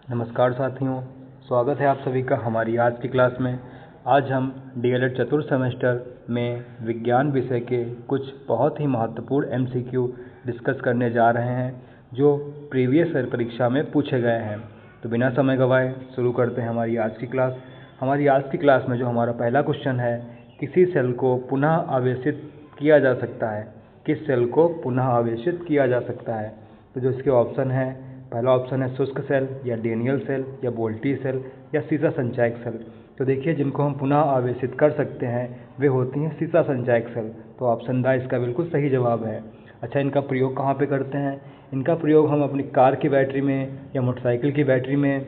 नमस्कार साथियों, स्वागत है आप सभी का हमारी आज की क्लास में। आज हम डीएलएड चतुर्थ सेमेस्टर में विज्ञान विषय के कुछ बहुत ही महत्वपूर्ण एमसीक्यू डिस्कस करने जा रहे हैं जो प्रीवियस ईयर परीक्षा में पूछे गए हैं। तो बिना समय गंवाए शुरू करते हैं हमारी आज की क्लास। हमारी आज की क्लास में जो हमारा पहला क्वेश्चन है, किसी सेल को पुनः आवेशित किया जा सकता है। किस सेल को पुनः आवेशित किया जा सकता है? तो जो इसके ऑप्शन है, पहला ऑप्शन है शुष्क सेल या डेनियल सेल या बोल्टी सेल या सीसा संचायक सेल। तो देखिए, जिनको हम पुनः आवेशित कर सकते हैं वे होती हैं सीसा संचायक सेल। तो ऑप्शन द इसका बिल्कुल सही जवाब है। अच्छा, इनका प्रयोग कहाँ पे करते हैं? इनका प्रयोग हम अपनी कार की बैटरी में या मोटरसाइकिल की बैटरी में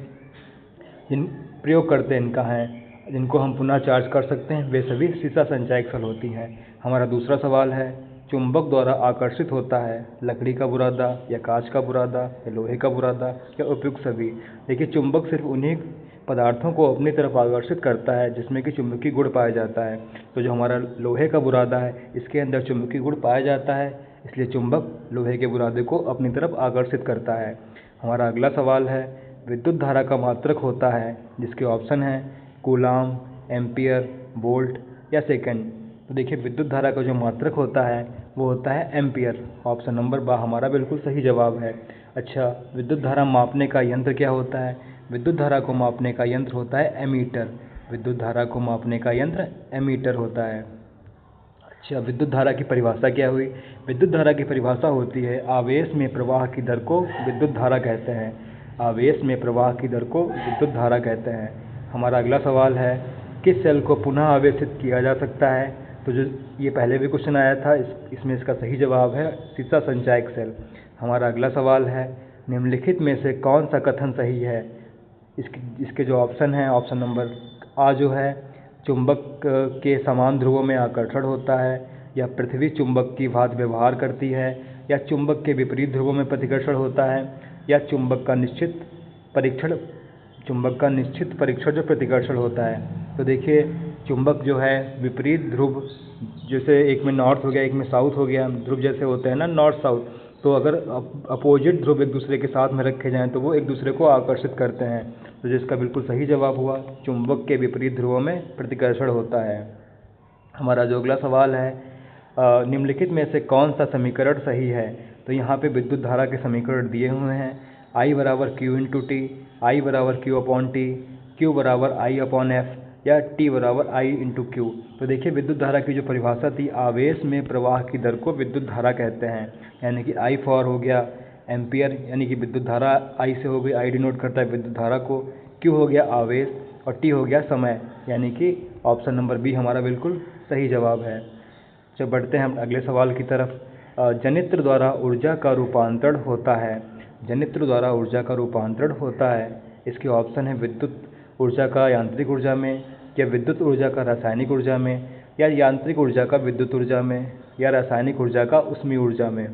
जिन प्रयोग करते हैं इनका है, जिनको हम पुनः चार्ज कर सकते हैं, वे सभी सीसा संचायक सेल होती हैं। हमारा दूसरा सवाल है, चुंबक द्वारा आकर्षित होता है लकड़ी का बुरादा या कांच का बुरादा या लोहे का बुरादा या उपयुक्त सभी। देखिए, चुंबक सिर्फ उन्हीं पदार्थों को अपनी तरफ आकर्षित करता है जिसमें कि चुंबकीय गुण पाया जाता है। तो जो हमारा लोहे का बुरादा है, इसके अंदर चुंबकीय गुण पाया जाता है, इसलिए चुंबक लोहे के बुरादे को अपनी तरफ आकर्षित करता है। हमारा अगला सवाल है, विद्युत धारा का मात्रक होता है, जिसके ऑप्शन है कूलाम, एम्पियर, वोल्ट या सेकंड। तो देखिए, विद्युत धारा का जो मात्रक होता है वो होता है एम्पियर। ऑप्शन नंबर बा हमारा बिल्कुल सही जवाब है। अच्छा, विद्युत धारा मापने का यंत्र क्या होता है? विद्युत धारा को मापने का यंत्र होता है एमीटर। विद्युत धारा को मापने का यंत्र एमीटर होता है। अच्छा, विद्युत धारा की परिभाषा क्या हुई? विद्युत धारा की परिभाषा होती है, आवेश में प्रवाह की दर को विद्युत धारा कहते हैं। आवेश में प्रवाह की दर को विद्युत धारा कहते हैं। हमारा अगला सवाल है, किस सेल को पुनः आवेशित किया जा सकता है? तो जो ये पहले भी क्वेश्चन आया था, इसमें इसका सही जवाब है सीसा संचायक सेल। हमारा अगला सवाल है, निम्नलिखित में से कौन सा कथन सही है? इसके जो ऑप्शन हैं, ऑप्शन नंबर आ जो है, चुंबक के समान ध्रुवों में आकर्षण होता है, या पृथ्वी चुंबक की भांति व्यवहार करती है, या चुंबक के विपरीत ध्रुवों में प्रतिकर्षण होता है, या चुंबक का निश्चित परीक्षण जो प्रतिकर्षण होता है। तो देखिए, चुंबक जो है विपरीत ध्रुव, जैसे एक में नॉर्थ हो गया, एक में साउथ हो गया, ध्रुव जैसे होते हैं ना नॉर्थ साउथ, तो अगर अपोजिट ध्रुव एक दूसरे के साथ में रखे जाएं तो वो एक दूसरे को आकर्षित करते हैं। तो जिसका बिल्कुल सही जवाब हुआ, चुंबक के विपरीत ध्रुवों में प्रतिकर्षण होता है। हमारा जो अगला सवाल है, निम्नलिखित में से कौन सा समीकरण सही है? तो यहाँ पे विद्युत धारा के समीकरण दिए हुए हैं, I बराबर क्यू इंटू टी, आई बराबर क्यू अपॉन टी, क्यू बराबर आई अपॉन एफ या टी बराबर आई इंटू क्यू। तो देखिए, विद्युत धारा की जो परिभाषा थी, आवेश में प्रवाह की दर को विद्युत धारा कहते हैं। यानी कि आई फॉर हो गया एम्पियर, यानी कि विद्युत धारा आई से हो गई, आई डिनोट करता है विद्युत धारा को, क्यू हो गया आवेश और टी हो गया समय, यानी कि ऑप्शन नंबर बी हमारा बिल्कुल सही जवाब है। चलो बढ़ते हैं हम अगले सवाल की तरफ। जनित्र द्वारा ऊर्जा का रूपांतरण होता है। जनित्र द्वारा ऊर्जा का रूपांतरण होता है, इसके ऑप्शन है विद्युत ऊर्जा का यांत्रिक ऊर्जा में, या विद्युत ऊर्जा का रासायनिक ऊर्जा में, या यांत्रिक ऊर्जा का विद्युत ऊर्जा में, या रासायनिक ऊर्जा का ऊष्मीय ऊर्जा में।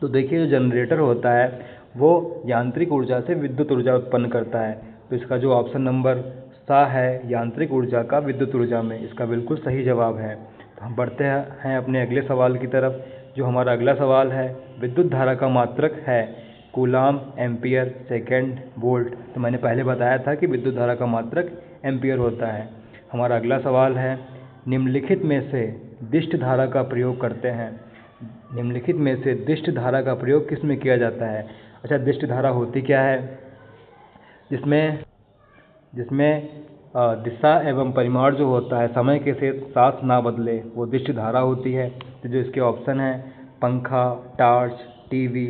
तो देखिए, जो जनरेटर होता है वो यांत्रिक ऊर्जा से विद्युत ऊर्जा उत्पन्न करता है। तो इसका जो ऑप्शन नंबर सा है, यांत्रिक ऊर्जा का विद्युत ऊर्जा में, इसका बिल्कुल सही जवाब है। तो हम बढ़ते हैं अपने अगले सवाल की तरफ। जो हमारा अगला सवाल है, विद्युत धारा का मात्रक है कूलाम, एम्पियर, सेकेंड, वोल्ट। तो मैंने पहले बताया था कि विद्युत धारा का मात्रक एम्पियर होता है। हमारा अगला सवाल है, निम्नलिखित में से दिष्ट धारा का प्रयोग करते हैं। निम्नलिखित में से दिष्ट धारा का प्रयोग किस में किया जाता है? अच्छा, दिष्ट धारा होती क्या है? जिसमें दिशा एवं परिमाण जो होता है समय के साथ ना बदले, वो दिष्ट धारा होती है। तो जो इसके ऑप्शन है, पंखा, टार्च, टीवी,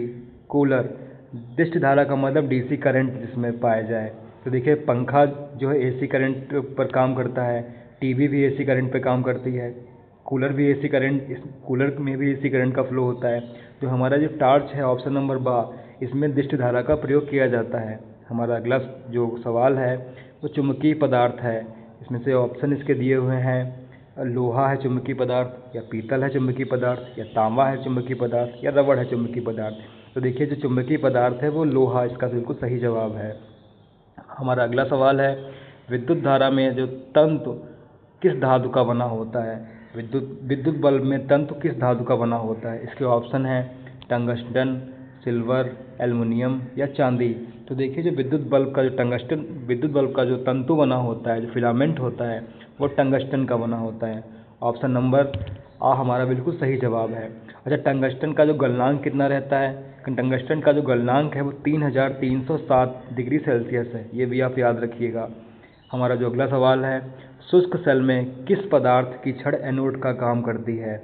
कूलर। दिष्ट धारा का मतलब डीसी करंट जिसमें पाया जाए। तो देखिए, पंखा जो है एसी करंट पर काम करता है, टीवी भी एसी करंट पर काम करती है, कूलर भी एसी करंट, इस कूलर में भी एसी करंट का फ्लो होता है। जो हमारा जो टार्च है, ऑप्शन नंबर बा, इसमें दिष्ट धारा का प्रयोग किया जाता है। हमारा अगला जो सवाल है वो चुंबकीय पदार्थ है। इसमें से ऑप्शन इसके दिए हुए हैं, लोहा है चुंबकीय पदार्थ, या पीतल है चुंबकीय पदार्थ, या तांबा है चुंबकीय पदार्थ, या रबड़ है चुंबकीय पदार्थ। तो देखिए, जो चुंबकीय पदार्थ है वो लोहा, इसका बिल्कुल सही जवाब है। हमारा अगला सवाल है, विद्युत धारा में जो तंतु किस धातु का बना होता है? विद्युत बल्ब में तंतु किस धातु का बना होता है? इसके ऑप्शन हैं टंगस्टन, सिल्वर, एल्युमिनियम या चांदी। तो देखिए जो विद्युत बल्ब का जो टंगस्टन विद्युत बल्ब का जो तंतु बना होता है, जो फिलामेंट होता है, वो टंगस्टन का बना होता है। ऑप्शन नंबर आ हमारा बिल्कुल सही जवाब है। अच्छा, टंगस्टन का जो गलनांक कितना रहता है? टंगस्टन का जो गलनांक है वो 3307 डिग्री सेल्सियस है, ये भी आप याद रखिएगा। हमारा जो अगला सवाल है, शुष्क सेल में किस पदार्थ की छड़ एनोड का काम करती है?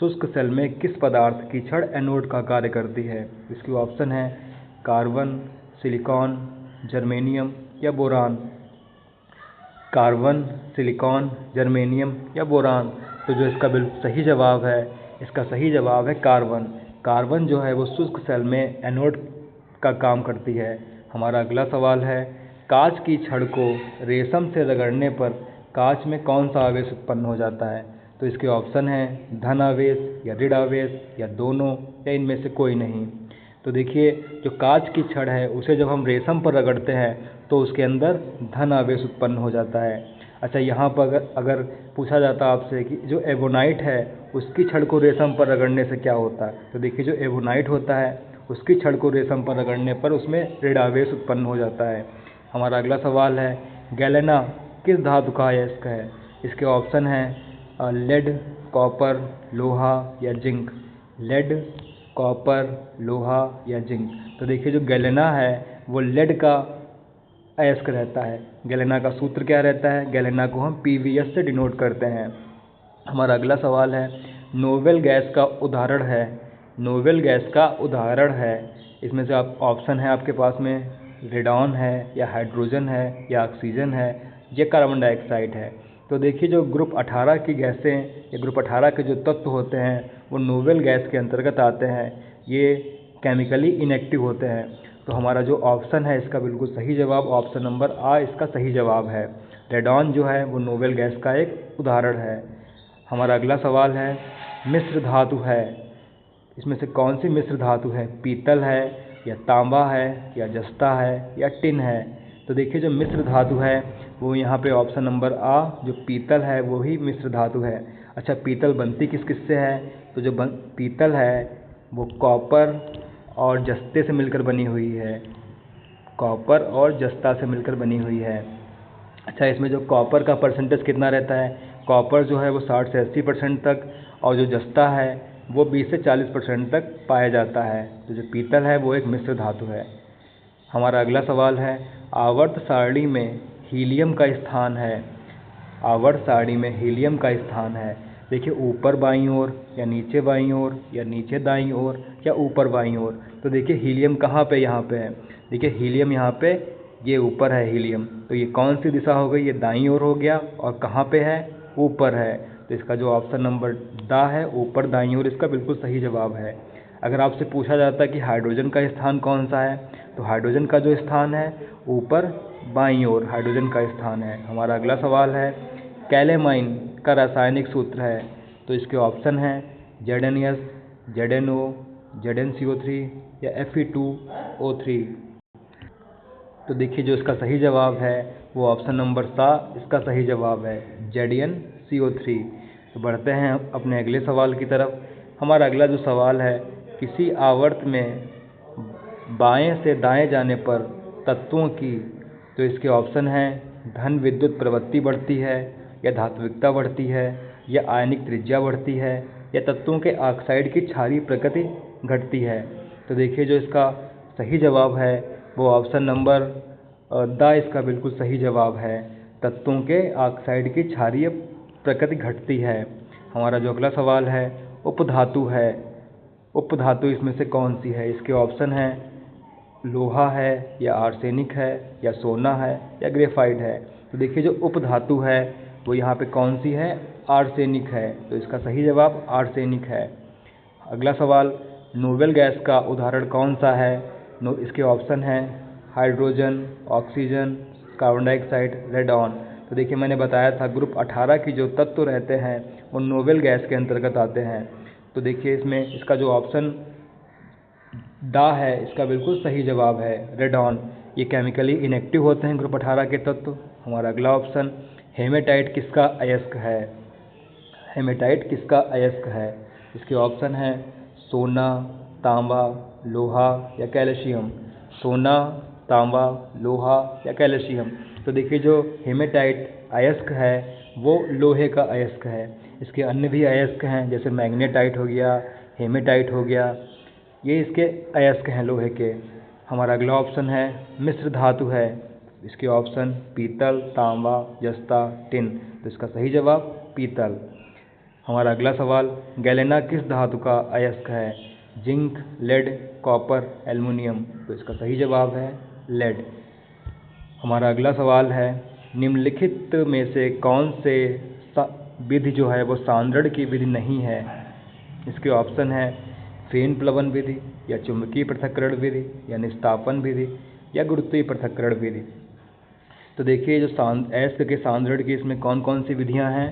शुष्क सेल में किस पदार्थ की छड़ एनोड का कार्य करती है? इसके ऑप्शन है कार्बन, सिलिकॉन, जर्मेनियम या बोरान। कार्बन, सिलिकॉन, जर्मेनियम या बोरान। तो जो इसका बिल्कुल सही जवाब है, इसका सही जवाब है कार्बन। कार्बन जो है वो शुष्क सेल में एनोड का काम करती है। हमारा अगला सवाल है, कांच की छड़ को रेशम से रगड़ने पर कांच में कौन सा आवेश उत्पन्न हो जाता है? तो इसके ऑप्शन हैं धन आवेश या ऋण आवेश या दोनों या इनमें से कोई नहीं। तो देखिए जो कांच की छड़ है उसे जब हम रेशम पर रगड़ते हैं तो उसके अंदर धन आवेश उत्पन्न हो जाता है। अच्छा, यहाँ पर अगर पूछा जाता आपसे कि जो एबोनाइट है उसकी छड़ को रेशम पर रगड़ने से क्या होता है, तो देखिए जो एबोनाइट होता है उसकी छड़ को रेशम पर रगड़ने पर उसमें ऋण आवेश उत्पन्न हो जाता है। हमारा अगला सवाल है, गैलेना किस धातु का अयस्क है? इसके ऑप्शन हैं लेड, कॉपर, लोहा या जिंक। लेड, कॉपर, लोहा या जिंक। तो देखिए जो गैलेना है वो लेड का अयस्क रहता है। गैलेना का सूत्र क्या रहता है? गैलेना को हम पीवीएस से डिनोट करते हैं। हमारा अगला सवाल है, नोबेल गैस का उदाहरण है। नोबेल गैस का उदाहरण है, इसमें से आप ऑप्शन है आपके पास में रेडॉन है या हाइड्रोजन है या ऑक्सीजन है या कार्बन डाइऑक्साइड है। तो देखिए जो ग्रुप 18 की गैसें या ग्रुप 18 के जो तत्व होते हैं वो नोबेल गैस के अंतर्गत आते हैं। ये केमिकली इनएक्टिव होते हैं। तो हमारा जो ऑप्शन है इसका बिल्कुल सही जवाब ऑप्शन नंबर आ इसका सही जवाब है। रेडॉन जो है वो नोबेल गैस का एक उदाहरण है। हमारा अगला सवाल है, मिश्र धातु है, इसमें से कौन सी मिश्र धातु है? पीतल है या तांबा है या जस्ता है या टिन है। तो देखिए जो मिश्र धातु है वो यहाँ पे ऑप्शन नंबर आ जो पीतल है वो ही मिश्र धातु है। अच्छा, पीतल बनती किस किस से है? तो जो पीतल है वो कॉपर और जस्ते से मिलकर बनी हुई है। कॉपर और जस्ता से मिलकर बनी हुई है। अच्छा, इसमें जो कॉपर का परसेंटेज कितना रहता है? कॉपर जो है वो 60 से 80% तक और जो जस्ता है वो 20 से 40% तक पाया जाता है। तो जो पीतल है वो एक मिश्र धातु है। हमारा अगला सवाल है, आवर्त सारणी में हीलियम का स्थान है। आवर्त सारणी में हीलियम का स्थान है। देखिए ऊपर बाईं ओर या नीचे बाईं ओर या नीचे दाईं ओर या ऊपर बाईं ओर। तो देखिए हीलियम कहाँ पे यहाँ पे है? देखिए हीलियम यहाँ पे ये ऊपर है हीलियम। तो ये कौन सी दिशा हो गई? ये दाईं ओर हो गया और कहाँ पे है? ऊपर है। तो इसका जो ऑप्शन नंबर ड है ऊपर दाईं ओर इसका बिल्कुल सही जवाब है। अगर आपसे पूछा जाता है कि हाइड्रोजन का स्थान कौन सा है, तो हाइड्रोजन का जो स्थान है ऊपर बाईं ओर हाइड्रोजन का स्थान है। हमारा अगला सवाल है, कैलेमाइन का रासायनिक सूत्र है। तो इसके ऑप्शन हैं ZnS, ZnO, ZnCO3 या Fe2O3। तो देखिए जो इसका सही जवाब है वो ऑप्शन नंबर सा इसका सही जवाब है ZnCO3। तो बढ़ते हैं अपने अगले सवाल की तरफ। हमारा अगला जो सवाल है, किसी आवर्त में बाएं से दाएं जाने पर तत्वों की, तो इसके ऑप्शन हैं धन विद्युत प्रवृत्ति बढ़ती है या धात्विकता बढ़ती है या आयनिक त्रिज्या बढ़ती है या तत्वों के ऑक्साइड की क्षारीय प्रकृति घटती है। तो देखिए जो इसका सही जवाब है वो ऑप्शन नंबर द इसका बिल्कुल सही जवाब है। तत्वों के ऑक्साइड की क्षारीय प्रकृति घटती है। हमारा जो अगला सवाल है, उपधातु है। उपधातु इसमें से कौन सी है? इसके ऑप्शन हैं लोहा है या आर्सेनिक है या सोना है या ग्रेफाइट है। तो देखिए जो उपधातु है वो यहाँ पे कौन सी है? आर्सेनिक है। तो इसका सही जवाब आर्सेनिक है। अगला सवाल, नोबेल गैस का उदाहरण कौन सा है? इसके ऑप्शन हैं hydrogen, oxygen, carbon dioxide, radon. तो देखिए मैंने बताया था ग्रुप 18 की जो तत्व रहते हैं वो नोबेल गैस के अंतर्गत आते हैं। तो देखिए इसमें इसका जो ऑप्शन डा है इसका बिल्कुल सही जवाब है रेडॉन। ये केमिकली इनएक्टिव होते हैं ग्रुप 18 के तत्व। हमारा अगला ऑप्शन, हेमेटाइट किसका अयस्क है? हेमेटाइट किसका अयस्क है? इसके ऑप्शन हैं सोना, तांबा, लोहा या कैल्शियम। सोना, तांबा, लोहा या कैल्शियम। तो देखिए जो हेमेटाइट अयस्क है वो लोहे का अयस्क है। इसके अन्य भी अयस्क हैं जैसे मैग्नेटाइट हो गया, हेमेटाइट हो गया, ये इसके अयस्क हैं लोहे के। हमारा अगला ऑप्शन है मिश्र धातु है। इसके ऑप्शन पीतल, तांबा, जस्ता, टिन। तो इसका सही जवाब पीतल। हमारा अगला सवाल, गैलेना किस धातु का अयस्क है? Zinc, lead, copper, aluminium. तो इसका सही जवाब है लेड। हमारा अगला सवाल है, निम्नलिखित में से कौन से विधि जो है वो सांद्रण की विधि नहीं है? इसके ऑप्शन है फेन प्लवन विधि, या चुंबकीय पृथक्करण विधि, या निस्तापन विधि, या गुरुत्वीय पृथक्करण विधि। तो देखिए जो अयस्क के सांद्रण की इसमें कौन कौन सी विधियां हैं।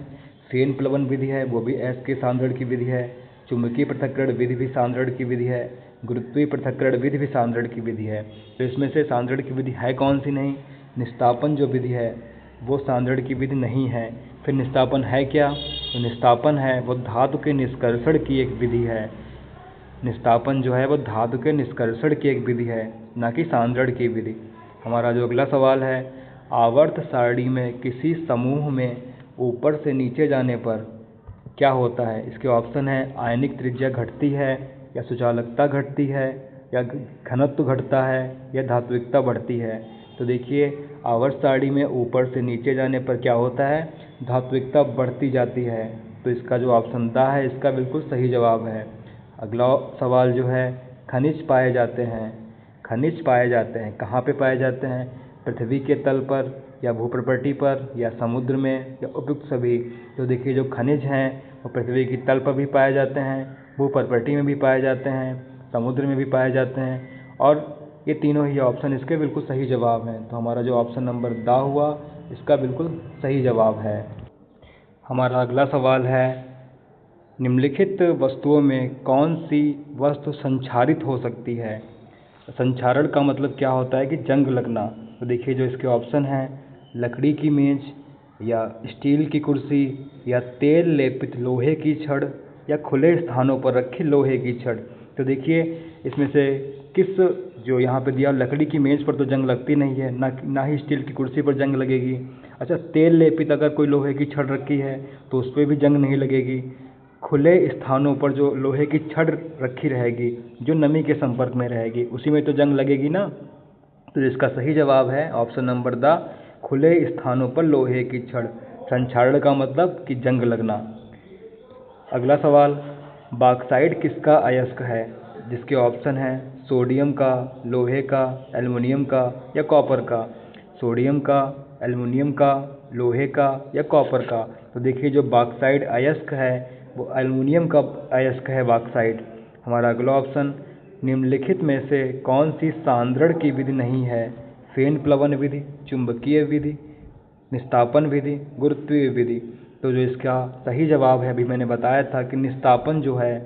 फेन प्लवन विधि है, वो भी अयस्क के सांद्रण की विधि है। चुंबकीय पृथक्करण विधि भी सांद्रण की विधि है। गुरुत्वीय पृथक्करण विधि भी सांद्रण की विधि है। तो इसमें से सांद्रण की विधि है कौन सी नहीं? निस्तापन जो विधि है वो सांद्रण की विधि नहीं है। फिर निस्तापन है क्या? तो निस्तापन है वो धातु के निष्कर्षण की एक विधि है। निस्तापन जो है वो धातु के निष्कर्षण की एक विधि है, ना कि सांद्रण की विधि। हमारा जो अगला सवाल है, आवर्त सारणी में किसी समूह में ऊपर से नीचे जाने पर क्या होता है? इसके ऑप्शन है आयनिक त्रिज्या घटती है, या सुचालकता घटती है, या घनत्व घटता है, या धात्विकता बढ़ती है। तो देखिए आवर्त सारणी में ऊपर से नीचे जाने पर क्या होता है? धात्विकता बढ़ती जाती है। तो इसका जो ऑप्शन द है इसका बिल्कुल सही जवाब है। अगला सवाल जो है, खनिज पाए जाते हैं। खनिज पाए जाते हैं कहाँ पे पाए जाते हैं? पृथ्वी के तल पर, या भूप्रपटी पर, या समुद्र में, या उपयुक्त सभी। तो देखिए जो खनिज हैं वो पृथ्वी की तल पर भी पाए जाते हैं, भूप्रपटी में भी पाए जाते हैं, समुद्र में भी पाए जाते हैं, और ये तीनों ही ऑप्शन इसके बिल्कुल सही जवाब हैं। तो हमारा जो ऑप्शन नंबर द हुआ इसका बिल्कुल सही जवाब है। हमारा अगला सवाल है, निम्नलिखित वस्तुओं में कौन सी वस्तु संक्षारित हो सकती है? संक्षारण का मतलब क्या होता है कि जंग लगना। तो देखिए जो इसके ऑप्शन हैं, लकड़ी की मेज, या स्टील की कुर्सी, या तेल लेपित लोहे की छड़, या खुले स्थानों पर रखी लोहे की छड़। तो देखिए इसमें से किस, जो यहाँ पे दिया लकड़ी की मेज पर तो जंग लगती नहीं है, ना ही स्टील की कुर्सी पर जंग लगेगी। अच्छा, तेल लेपित अगर कोई लोहे की छड़ रखी है तो उस पर भी जंग नहीं लगेगी। खुले स्थानों पर जो लोहे की छड़ रखी रहेगी, जो नमी के संपर्क में रहेगी, उसी में तो जंग लगेगी ना। तो इसका सही जवाब है ऑप्शन नंबर द, खुले स्थानों पर लोहे की छड़। संक्षारण का मतलब कि जंग लगना। अगला सवाल, बॉक्साइट किसका अयस्क है? जिसके ऑप्शन हैं सोडियम का, लोहे का, एल्युमिनियम का, या कॉपर का। सोडियम का, एल्युमिनियम का, लोहे का, या कॉपर का। तो देखिए जो बॉक्साइट अयस्क है वो एल्युमिनियम का अयस्क है बॉक्साइट। हमारा अगला ऑप्शन, निम्नलिखित में से कौन सी सांद्रण की विधि नहीं है? फेन प्लवन विधि, चुंबकीय विधि, निस्तापन विधि, गुरुत्वीय विधि। तो जो इसका सही जवाब है, अभी मैंने बताया था कि निस्तापन जो है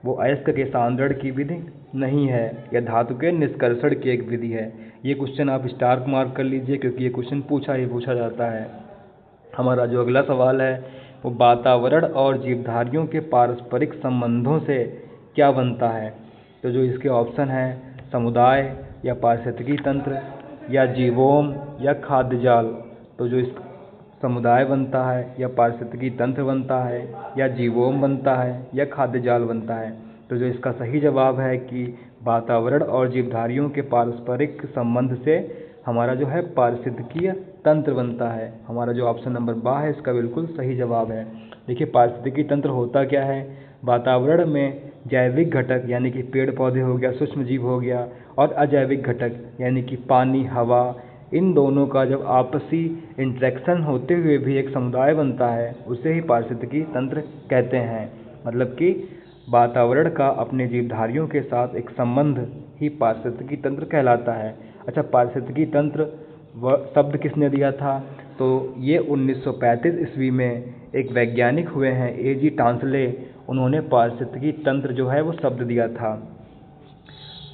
वो अयस्क के सांद्रण की विधि नहीं है, यह धातु के निष्कर्षण की एक विधि है। ये क्वेश्चन आप स्टार मार्क कर लीजिए क्योंकि ये क्वेश्चन पूछा जाता है। हमारा जो अगला सवाल है वो वातावरण और जीवधारियों के पारस्परिक संबंधों से क्या बनता है? तो जो इसके ऑप्शन हैं समुदाय, या पारिस्थितिकी तंत्र, या जीवोम, या खाद्य जाल। तो जो इस समुदाय बनता है, या पारिस्थितिकी तंत्र बनता है, या जीवोम बनता है, या खाद्य जाल बनता है। तो जो इसका सही जवाब है कि वातावरण और जीवधारियों के पारस्परिक संबंध से हमारा जो है पारिस्थितिकीय तंत्र बनता है। हमारा जो ऑप्शन नंबर बा है इसका बिल्कुल सही जवाब है। देखिए पारिस्थितिकी तंत्र होता क्या है? वातावरण में जैविक घटक यानी कि पेड़ पौधे हो गया, सूक्ष्म जीव हो गया, और अजैविक घटक यानी कि पानी, हवा, इन दोनों का जब आपसी इंटरेक्शन होते हुए भी एक समुदाय बनता है उसे ही पारिस्थितिकी तंत्र कहते हैं। मतलब कि वातावरण का अपने जीवधारियों के साथ एक संबंध ही पारिस्थितिकी तंत्र कहलाता है। अच्छा, पारिस्थितिकी तंत्र शब्द किसने दिया था? तो ये 1935 ईस्वी में एक वैज्ञानिक हुए हैं A.G. टांसले, उन्होंने पारिस्थितिकी तंत्र जो है वो शब्द दिया था।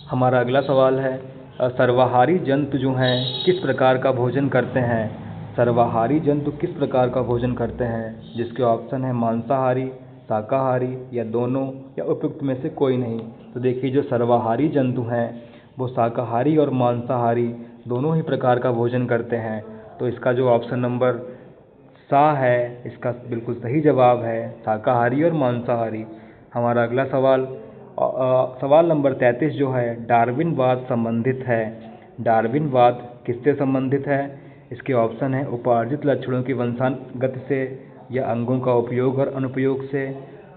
हमारा अगला सवाल है, सर्वाहारी जंतु जो हैं किस प्रकार का भोजन करते हैं? सर्वाहारी जंतु किस प्रकार का भोजन करते हैं? जिसके ऑप्शन है मांसाहारी, शाकाहारी, या दोनों, या उपयुक्त में से कोई नहीं। तो देखिए जो सर्वाहारी जंतु हैं वो शाकाहारी और मांसाहारी दोनों ही प्रकार का भोजन करते हैं। तो इसका जो ऑप्शन नंबर सा है, इसका बिल्कुल सही जवाब है शाकाहारी और मांसाहारी। हमारा अगला सवाल सवाल नंबर 33 जो है डार्विनवाद संबंधित है। डार्विनवाद किससे संबंधित है? इसके ऑप्शन है उपार्जित लक्षणों की वंशागत से, या अंगों का उपयोग और अनुपयोग से,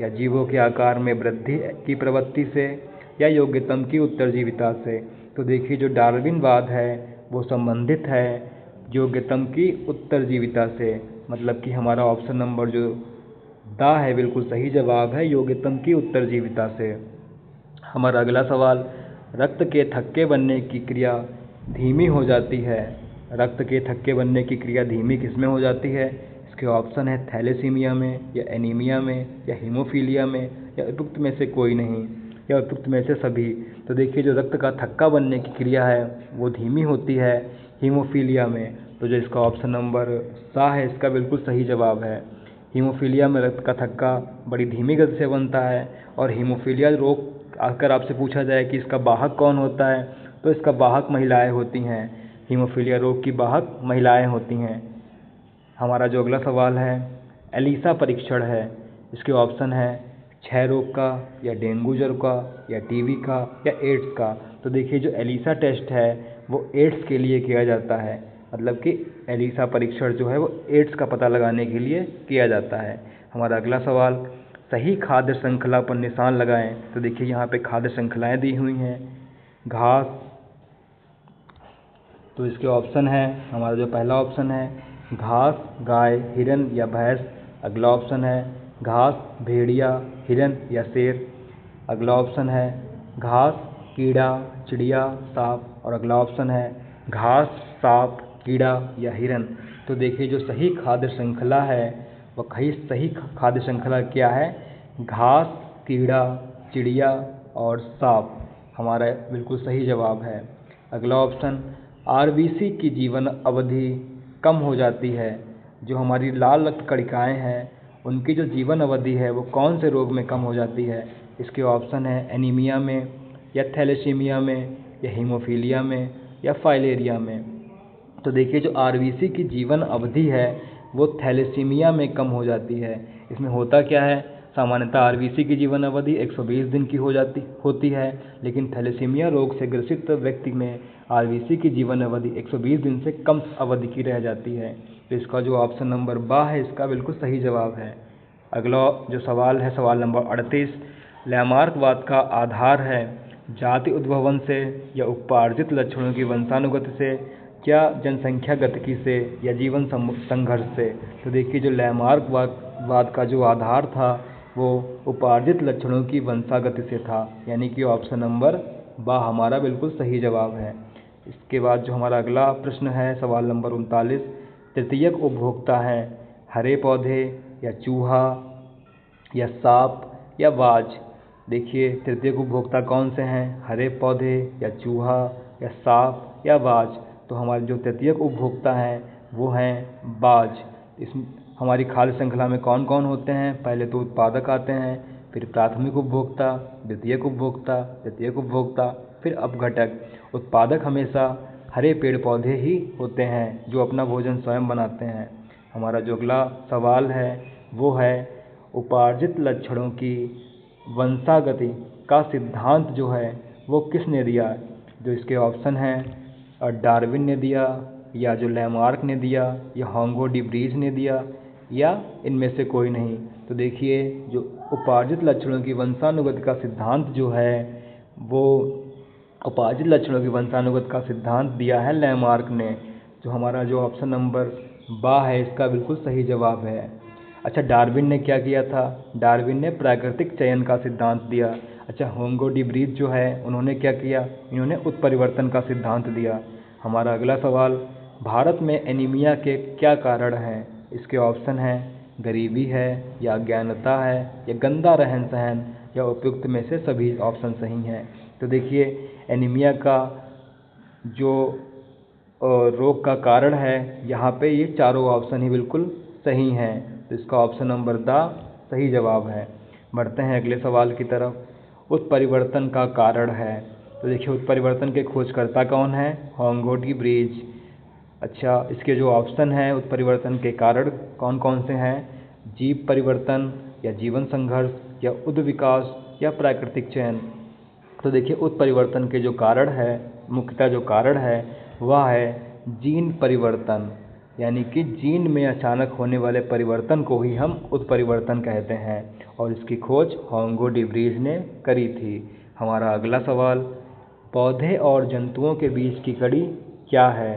या जीवों के आकार में वृद्धि की प्रवृत्ति से, या योग्यतम की उत्तरजीविता से। तो देखिए जो डार्विनवाद है वो संबंधित है योग्यतम की उत्तरजीविता से, मतलब कि हमारा ऑप्शन नंबर जो दा है बिल्कुल सही जवाब है योग्यतम की उत्तरजीविता से। हमारा अगला सवाल रक्त के थक्के बनने की क्रिया धीमी हो जाती है। रक्त के थक्के बनने की क्रिया धीमी किस में हो जाती है? इसके ऑप्शन है थैलेसीमिया में, या एनीमिया में, या हीमोफीलिया में, या उपयुक्त में से कोई नहीं, या उपयुक्त में से सभी। तो देखिए जो रक्त का थक्का बनने की क्रिया है वो धीमी होती है हीमोफीलिया में। तो जो इसका ऑप्शन नंबर सा है इसका बिल्कुल सही जवाब है। हीमोफीलिया में रक्त का थक्का बड़ी धीमी गति से बनता है। और हीमोफीलिया रोग अगर आपसे पूछा जाए कि इसका वाहक कौन होता है, तो इसका वाहक महिलाएं होती हैं। हीमोफीलिया रोग की वाहक महिलाएं होती हैं। हमारा जो अगला सवाल है एलिसा परीक्षण है। इसके ऑप्शन है क्षय रोग का, या डेंगू ज्वर का, या टीबी का, या एड्स का। तो देखिए जो एलिसा टेस्ट है वो एड्स के लिए किया जाता है, मतलब कि एलिसा परीक्षण जो है वो एड्स का पता लगाने के लिए किया जाता है। हमारा अगला सवाल सही खाद्य श्रृंखला पर निशान लगाएं। तो देखिए यहाँ पे खाद्य श्रृंखलाएं दी हुई हैं। घास, तो इसके ऑप्शन है हमारा जो पहला ऑप्शन है घास, गाय, हिरन या भैंस। अगला ऑप्शन है घास, भेड़िया, हिरन या शेर। अगला ऑप्शन है घास, कीड़ा, चिड़िया, सांप। और अगला ऑप्शन है घास, सांप, कीड़ा या हिरन। तो देखिए जो सही खाद्य श्रृंखला है वह सही खाद्य श्रृंखला क्या है? घास, कीड़ा, चिड़िया और सांप हमारा बिल्कुल सही जवाब है। अगला ऑप्शन आरबीसी की जीवन अवधि कम हो जाती है। जो हमारी लाल रक्त कणिकाएं हैं उनकी जो जीवन अवधि है वो कौन से रोग में कम हो जाती है? इसके ऑप्शन है एनीमिया में, या थैलेसीमिया में, या हीमोफीलिया में, या फाइलेरिया में। तो देखिए जो आरबीसी की जीवन अवधि है वो थैलेसीमिया में कम हो जाती है। इसमें होता क्या है, सामान्यतः आरबीसी की जीवन अवधि 120 दिन की होती है, लेकिन थैलेसीमिया रोग से ग्रसित व्यक्ति में आरबीसी की जीवन अवधि 120 दिन से कम अवधि की रह जाती है। तो इसका जो ऑप्शन नंबर बा है इसका बिल्कुल सही जवाब है। अगला जो सवाल है सवाल नंबर 38, लैमार्कवाद का आधार है जाति उद्भवन से, या उपार्जित लक्षणों की वंशानुगत से, क्या जनसंख्या गतिकी से, या जीवन संघर्ष से। तो देखिए जो लैमार्कवाद का जो आधार था वो उपार्जित लक्षणों की वंशागति से था, यानी कि ऑप्शन नंबर बा हमारा बिल्कुल सही जवाब है। इसके बाद जो हमारा अगला प्रश्न है सवाल नंबर 39, तृतीयक उपभोक्ता हैं हरे पौधे, या चूहा, या सांप, या बाज। देखिए तृतीयक उपभोक्ता कौन से हैं? हरे पौधे, या चूहा, या सांप, या बाज। तो हमारे जो तृतीयक उपभोक्ता हैं वो हैं बाज। इस हमारी खाद्य श्रृंखला में कौन कौन होते हैं? पहले तो उत्पादक आते हैं, फिर प्राथमिक उपभोक्ता, द्वितीयक उपभोक्ता, तृतीयक उपभोक्ता, फिर अपघटक। उत्पादक हमेशा हरे पेड़ पौधे ही होते हैं जो अपना भोजन स्वयं बनाते हैं। हमारा जो अगला सवाल है वो है उपार्जित लक्षणों की वंशागति का सिद्धांत जो है वो किसने दिया? जो इसके ऑप्शन हैं डार्विन ने दिया, या जो लैमार्क ने दिया, या होंगो डी ब्रीज ने दिया, या इनमें से कोई नहीं। तो देखिए जो उपार्जित लक्षणों की वंशानुगत का सिद्धांत जो है वो उपार्जित लक्षणों की वंशानुगत का सिद्धांत दिया है लैमार्क ने। जो हमारा जो ऑप्शन नंबर बा है इसका बिल्कुल सही जवाब है। अच्छा डार्विन ने क्या किया था? डार्विन ने प्राकृतिक चयन का सिद्धांत दिया। अच्छा होंगो डी ब्रीज जो है उन्होंने क्या किया? इन्होंने उत्परिवर्तन का सिद्धांत दिया। हमारा अगला सवाल भारत में एनीमिया के क्या कारण हैं? इसके ऑप्शन हैं गरीबी है, या अज्ञानता है, या गंदा रहन सहन, या उपयुक्त में से सभी ऑप्शन सही हैं। तो देखिए एनीमिया का जो रोग का कारण है यहाँ पे ये चारों ऑप्शन ही बिल्कुल सही हैं। तो इसका ऑप्शन नंबर दा सही जवाब है। बढ़ते हैं अगले सवाल की तरफ। उत्परिवर्तन का कारण है। तो देखिए उत्परिवर्तन के खोजकर्ता कौन है? होंगो डी ब्रीज। अच्छा, इसके जो ऑप्शन है उत्परिवर्तन के कारण कौन कौन से हैं? जीव परिवर्तन या जीवन संघर्ष या उद्विकास या प्राकृतिक चयन। तो देखिए उत्परिवर्तन के जो कारण है, मुख्यतः जो कारण है वह है जीन परिवर्तन, यानी कि जीन में अचानक होने वाले परिवर्तन को ही हम उत्परिवर्तन कहते हैं और इसकी खोज होंगो डी ब्रीज ने करी थी। हमारा अगला सवाल, पौधे और जंतुओं के बीच की कड़ी क्या है?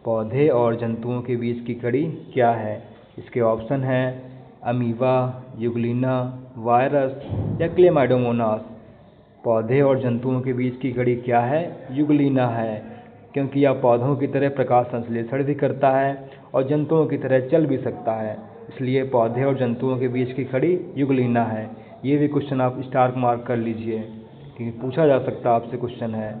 पौधे और जंतुओं के बीच की कड़ी क्या है? इसके ऑप्शन हैं अमीबा, यूग्लिना, वायरस या क्लेमाइडोमोनास। पौधे और जंतुओं के बीच की कड़ी क्या है? यूग्लिना है, क्योंकि यह पौधों की तरह प्रकाश संश्लेषण भी करता है और जंतुओं की तरह चल भी सकता है, इसलिए पौधे और जंतुओं के बीच की कड़ी यूग्लिना है। ये भी क्वेश्चन आप स्टार मार्क कर लीजिए क्योंकि पूछा जा सकता आपसे क्वेश्चन है।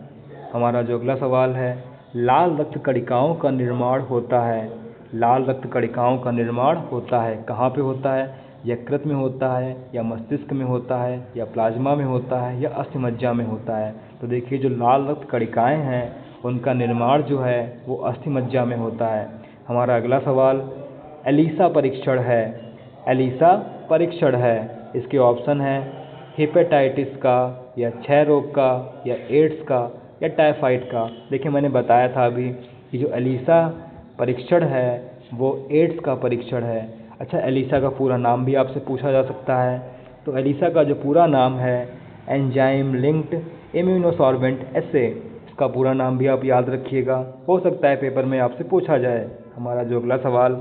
हमारा जो अगला सवाल है, लाल रक्त कणिकाओं का निर्माण होता है। लाल रक्त कणिकाओं का निर्माण होता है, कहाँ पे होता है? यकृत में होता है या मस्तिष्क में होता है या प्लाज्मा में होता है या अस्थिमज्जा में होता है? तो देखिए जो लाल रक्त कणिकाएँ हैं उनका निर्माण जो है वो अस्थिमज्जा में होता है। हमारा अगला सवाल एलिसा परीक्षण है। एलिसा परीक्षण है, इसके ऑप्शन है हेपेटाइटिस का या क्षय रोग का या एड्स का या टाइफाइड का। देखिए मैंने बताया था अभी कि जो एलिसा परीक्षण है वो एड्स का परीक्षण है। अच्छा, एलिसा का पूरा नाम भी आपसे पूछा जा सकता है। तो एलिसा का जो पूरा नाम है एंजाइम लिंक्ड इम्यूनोसॉर्बेंट एसे, इसका पूरा नाम भी आप याद रखिएगा, हो सकता है पेपर में आपसे पूछा जाए। हमारा जो अगला सवाल,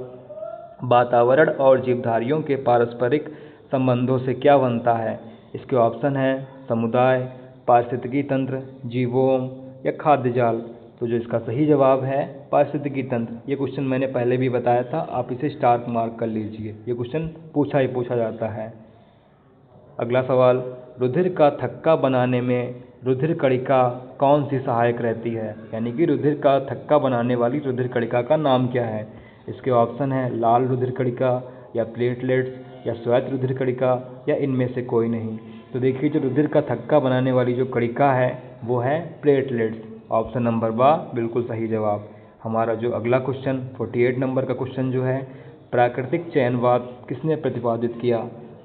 वातावरण और जीवधारियों के पारस्परिक संबंधों से क्या बनता है? इसके ऑप्शन हैं समुदाय, पारिस्थितिकी तंत्र, जीवोम या खाद्य जाल। तो जो इसका सही जवाब है पारिस्थितिकी तंत्र। ये क्वेश्चन मैंने पहले भी बताया था, आप इसे स्टार मार्क कर लीजिए, ये क्वेश्चन पूछा जाता है। अगला सवाल, रुधिर का थक्का बनाने में रुधिर कणिका कौन सी सहायक रहती है? यानी कि रुधिर का थक्का बनाने वाली रुधिर कणिका का नाम क्या है? इसके ऑप्शन है लाल रुधिर कणिका या प्लेटलेट्स या श्वेत रुधिर कणिका या इनमें से कोई नहीं। तो देखिए जो रुधिर का थक्का बनाने वाली जो कणिका है वो है प्लेटलेट्स। ऑप्शन नंबर बा बिल्कुल सही जवाब। हमारा जो अगला क्वेश्चन 48 नंबर का क्वेश्चन जो है, प्राकृतिक चयनवाद किसने प्रतिपादित किया?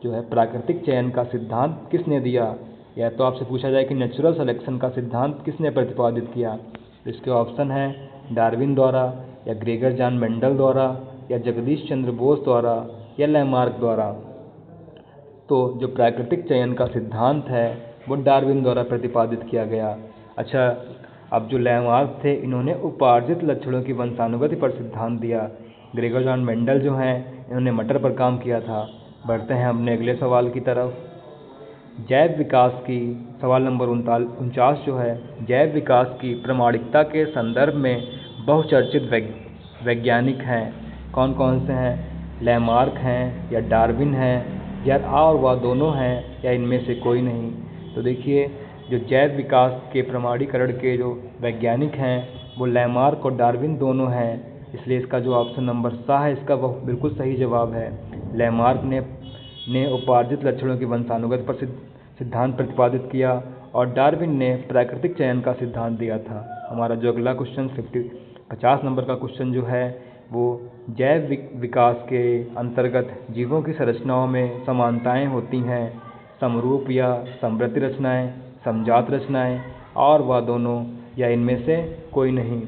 जो है प्राकृतिक चयन का सिद्धांत किसने दिया? या तो आपसे पूछा जाए कि नेचुरल सिलेक्शन का सिद्धांत किसने प्रतिपादित किया? इसके ऑप्शन है डार्विन द्वारा या ग्रेगर जॉन मेंडल द्वारा या जगदीश चंद्र बोस द्वारा या लैमार्क द्वारा। तो जो प्राकृतिक चयन का सिद्धांत है वो डार्विन द्वारा प्रतिपादित किया गया। अच्छा, अब जो लैमार्क थे इन्होंने उपार्जित लक्षणों की वंशानुगति पर सिद्धांत दिया। ग्रेगर जॉन मेंडल जो हैं इन्होंने मटर पर काम किया था। बढ़ते हैं अपने अगले सवाल की तरफ। जैव विकास की सवाल नंबर 49 जो है, जैव विकास की प्रामाणिकता के संदर्भ में बहुचर्चित वैज्ञानिक हैं, कौन कौन से हैं? लैमार्क हैं या डार्विन हैं या और वह दोनों हैं या इनमें से कोई नहीं। तो देखिए जो जैव विकास के प्रमाणीकरण के जो वैज्ञानिक हैं वो लैमार्क और डार्विन दोनों हैं, इसलिए इसका जो ऑप्शन नंबर सा है इसका वह बिल्कुल सही जवाब है। लैमार्क ने उपार्जित लक्षणों की वंशानुगत पर सिद्धांत प्रतिपादित किया और डार्विन ने प्राकृतिक चयन का सिद्धांत दिया था। हमारा जो अगला क्वेश्चन 50 नंबर का क्वेश्चन जो है वो जैव विकास के अंतर्गत जीवों की संरचनाओं में समानताएं होती हैं, समरूप या समवर्ती रचनाएं, समजात रचनाएं और वह दोनों या इनमें से कोई नहीं।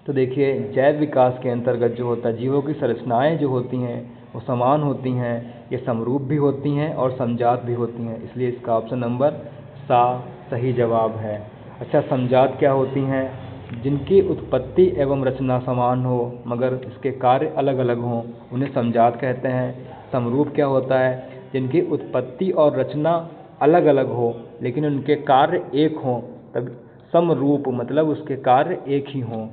तो देखिए जैव विकास के अंतर्गत जो होता है जीवों की संरचनाएं जो होती हैं वो समान होती हैं, ये समरूप भी होती हैं और समजात भी होती हैं, इसलिए इसका ऑप्शन नंबर सा सही जवाब है। अच्छा, समजात क्या होती हैं? जिनकी उत्पत्ति एवं रचना समान हो मगर इसके कार्य अलग अलग हों, उन्हें समजात कहते हैं। समरूप क्या होता है? जिनकी उत्पत्ति और रचना अलग अलग हो लेकिन उनके कार्य एक हों, तब समरूप मतलब उसके कार्य एक ही हों।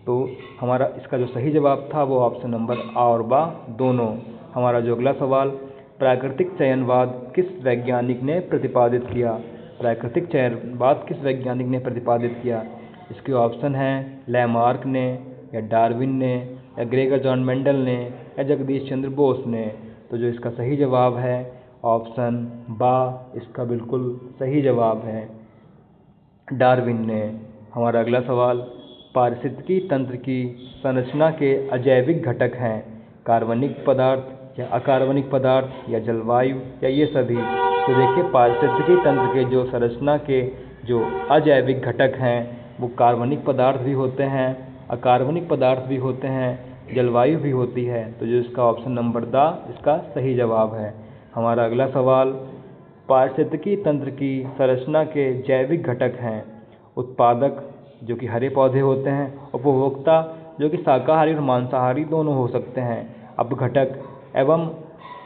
तो हमारा इसका जो सही जवाब था वो ऑप्शन नंबर आ और बा दोनों। हमारा जो अगला सवाल, प्राकृतिक चयनवाद किस वैज्ञानिक ने प्रतिपादित किया? प्राकृतिक चयनवाद किस वैज्ञानिक ने प्रतिपादित किया? इसके ऑप्शन हैं लैमार्क ने या डार्विन ने या ग्रेगर जॉन मेंडल ने या जगदीश चंद्र बोस ने। तो जो इसका सही जवाब है ऑप्शन बा इसका बिल्कुल सही जवाब है। डार्विन ने। हमारा अगला सवाल, पारिस्थितिकी तंत्र की संरचना के अजैविक घटक हैं कार्बनिक पदार्थ या अकार्बनिक पदार्थ या जलवायु या ये सभी। तो देखिए पारिस्थितिकी तंत्र के जो संरचना के जो अजैविक घटक हैं वो कार्बनिक पदार्थ भी होते हैं, अकार्बनिक पदार्थ भी होते हैं, जलवायु भी होती है। तो जो इसका ऑप्शन नंबर द इसका सही जवाब है। हमारा अगला सवाल, पारिस्थितिकी तंत्र की संरचना के जैविक घटक हैं उत्पादक जो कि हरे पौधे होते हैं, उपभोक्ता जो कि शाकाहारी और मांसाहारी दोनों हो सकते हैं, अपघटक एवं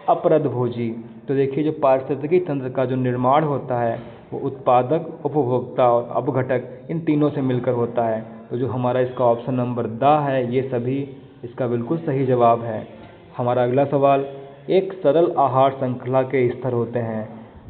अपरदभोजी। तो देखिए जो पारिस्थितिकी तंत्र का जो निर्माण होता है वो उत्पादक, उपभोक्ता और अपघटक इन तीनों से मिलकर होता है। तो जो हमारा इसका ऑप्शन नंबर द है ये सभी इसका बिल्कुल सही जवाब है। हमारा अगला सवाल, एक सरल आहार श्रृंखला के स्तर होते हैं।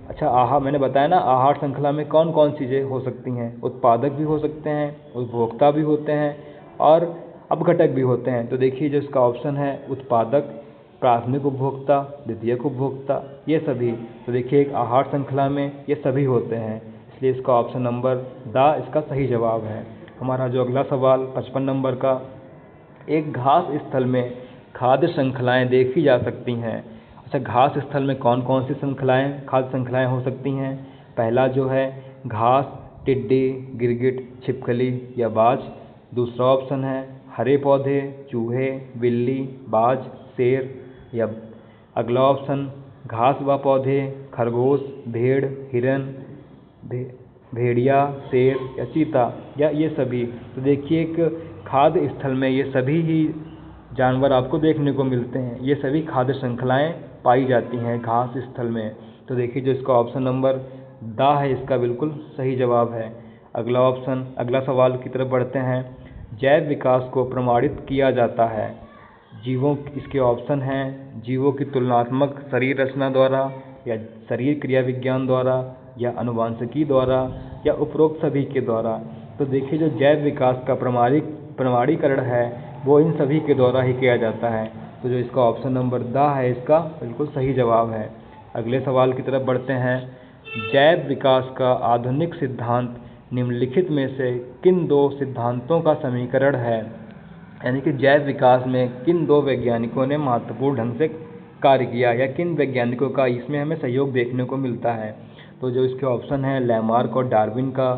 अच्छा मैंने बताया ना आहार श्रृंखला में कौन कौन चीज़ें हो सकती हैं, उत्पादक भी हो सकते हैं, उपभोक्ता भी होते हैं और अपघटक भी होते हैं। तो देखिए जो इसका ऑप्शन है उत्पादक, प्राथमिक उपभोक्ता, द्वितीयक उपभोक्ता ये सभी। तो देखिए एक आहार श्रृंखला में ये सभी होते हैं, इसलिए इसका ऑप्शन नंबर द इसका सही जवाब है। हमारा जो अगला सवाल 55 नंबर का, एक घास स्थल में खाद्य श्रृंखलाएँ देखी जा सकती हैं। अच्छा घास स्थल में कौन कौन सी खाद्य श्रृंखलाएँ हो सकती हैं? पहला जो है घास, टिड्डी, गिरगिट, छिपकली या बाज। दूसरा ऑप्शन है हरे पौधे, चूहे, बिल्ली, बाज, शेर या अगला ऑप्शन घास व पौधे, खरगोश, भेड़, हिरन, भेड़िया, शेर या चीता या ये सभी। तो देखिए एक खाद्य स्थल में ये सभी ही जानवर आपको देखने को मिलते हैं, ये सभी खाद्य श्रृंखलाएँ पाई जाती हैं घास स्थल में। तो देखिए जो इसका ऑप्शन नंबर द है इसका बिल्कुल सही जवाब है। अगला सवाल की तरफ बढ़ते हैं, जैव विकास को प्रमाणित किया जाता है जीवों, इसके ऑप्शन हैं जीवों की तुलनात्मक शरीर रचना द्वारा या शरीर क्रिया विज्ञान द्वारा या आनुवंशिकी द्वारा या उपरोक्त सभी के द्वारा। तो देखिए जो जैव विकास का प्रमाणीकरण है वो इन सभी के द्वारा ही किया जाता है। तो जो इसका ऑप्शन नंबर द है इसका बिल्कुल सही जवाब है। अगले सवाल की तरफ बढ़ते हैं, जैव विकास का आधुनिक सिद्धांत निम्नलिखित में से किन दो सिद्धांतों का समीकरण है? यानी कि जैव विकास में किन दो वैज्ञानिकों ने महत्वपूर्ण ढंग से कार्य किया या किन वैज्ञानिकों का इसमें हमें सहयोग देखने को मिलता है? तो जो इसके ऑप्शन है लैमार्क और डार्विन का,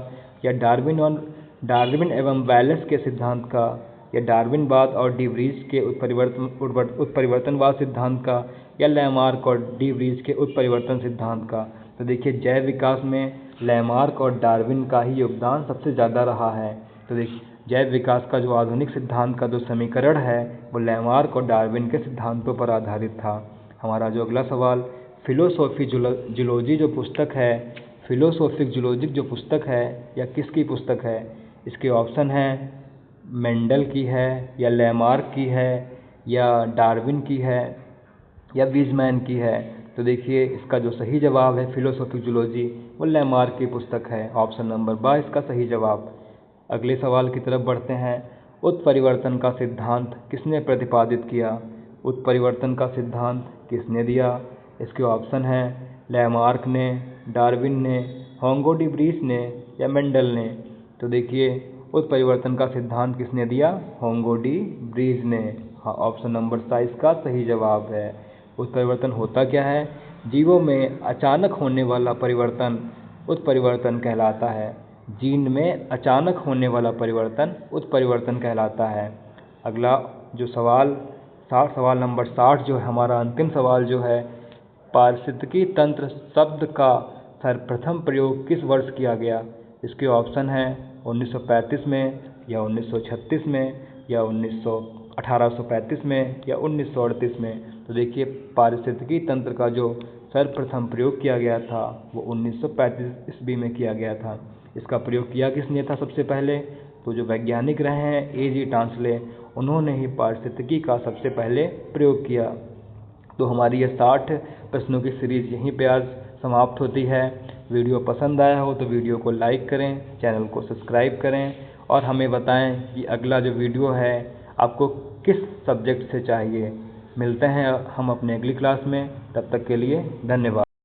या डार्विन एवं वैलेस के सिद्धांत का, या डार्विनवाद और डी व्रीज के उत्परिवर्तनवाद सिद्धांत का, या लैमार्क और डी व्रीज के उत्परिवर्तन सिद्धांत का। तो देखिए जैव विकास में लैमार्क और डार्विन का ही योगदान सबसे ज़्यादा रहा है। तो देखिए जैव विकास का जो आधुनिक सिद्धांत का जो समीकरण है वो लैमार्क और डार्विन के सिद्धांतों पर आधारित था। हमारा जो अगला सवाल, फिलोसॉफिक जूलॉजी जो पुस्तक है, फिलोसॉफिक जूलॉजिक जो पुस्तक है या किसकी पुस्तक है? इसके ऑप्शन हैं मेंडल की है या लैमार्क की है या डार्विन की है या वीज़मैन की है। तो देखिए इसका जो सही जवाब है फिलोसॉफिक जूलॉजी वो लैमार्क की पुस्तक है। ऑप्शन नंबर ब इसका सही जवाब। अगले सवाल की तरफ बढ़ते हैं, उत्परिवर्तन का सिद्धांत किसने प्रतिपादित किया? उत्परिवर्तन का सिद्धांत किसने दिया? इसके ऑप्शन हैं लैमार्क ने, डार्विन ने, होंगो डी व्रीज ने या मेंडल ने। तो देखिए उत्परिवर्तन का सिद्धांत किसने दिया? होंगो डी व्रीज ने। हाँ ऑप्शन नंबर सा इसका सही जवाब है। उत्परिवर्तन होता क्या है? जीवों में अचानक होने वाला परिवर्तन उत्परिवर्तन कहलाता है। जीन में अचानक होने वाला परिवर्तन उत्परिवर्तन कहलाता है। अगला जो सवाल नंबर 60 जो है हमारा अंतिम सवाल जो है, पारिस्थितिकी तंत्र शब्द का सर्वप्रथम प्रयोग किस वर्ष किया गया? इसके ऑप्शन हैं 1935 में या 1936 में या 1835 में या 1938 में। तो देखिए पारिस्थितिकी तंत्र का जो सर्वप्रथम प्रयोग किया गया था वो 1935 ईस्वी में किया गया था। इसका प्रयोग किया किसने था सबसे पहले? तो जो वैज्ञानिक रहे हैं A.G. टांसले, उन्होंने ही पारिस्थितिकी का सबसे पहले प्रयोग किया। तो हमारी ये 60 प्रश्नों की सीरीज़ यहीं पे आज समाप्त होती है। वीडियो पसंद आया हो तो वीडियो को लाइक करें, चैनल को सब्सक्राइब करें और हमें बताएं कि अगला जो वीडियो है आपको किस सब्जेक्ट से चाहिए। मिलते हैं हम अपने अगली क्लास में, तब तक के लिए धन्यवाद।